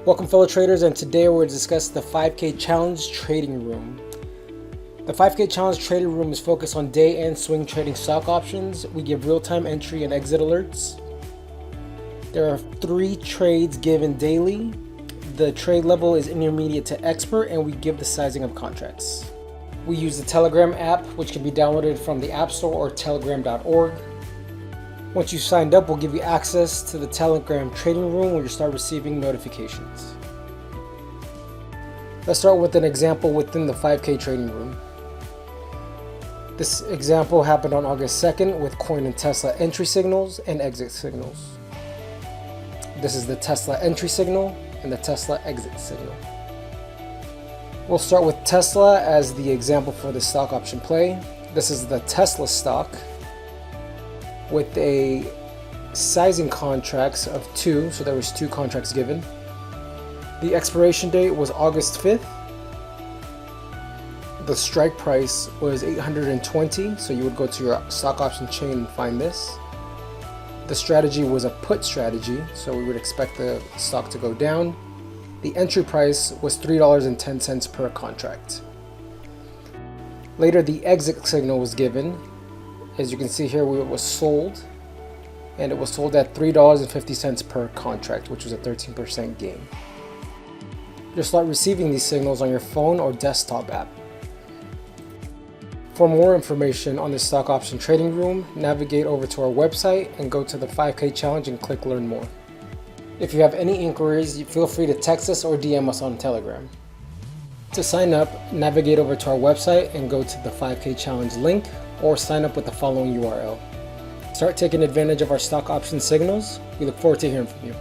Welcome fellow traders, and today we're going to discuss the 5K Challenge Trading Room. The 5K Challenge Trading Room is focused on day and swing trading stock options. We give real-time entry and exit alerts. There are 3 trades given daily. The trade level is intermediate to expert, and we give the sizing of contracts. We use the Telegram app, which can be downloaded from the App Store or telegram.org. Once you've signed up, we'll give you access to the Telegram trading room where you start receiving notifications. Let's start with an example within the 5K trading room. This example happened on August 2nd with Coin and Tesla entry signals and exit signals. This is the Tesla entry signal and the Tesla exit signal. We'll start with Tesla as the example for the stock option play. This is the Tesla stock with a sizing contracts of 2, so there was 2 contracts given. The expiration date was August 5th. The strike price was 820, so you would go to your stock option chain and find this. The strategy was a put strategy, so we would expect the stock to go down. The entry price was $3.10 per contract. Later, the exit signal was given. As you can see here, it was sold, and it was sold at $3.50 per contract, which was a 13% gain. You'll start receiving these signals on your phone or desktop app. For more information on the stock option trading room, navigate over to our website and go to the 5K Challenge and click Learn More. If you have any inquiries, feel free to text us or DM us on Telegram. To sign up, navigate over to our website and go to the 5K Challenge link, or sign up with the following URL. Start taking advantage of our stock option signals. We look forward to hearing from you.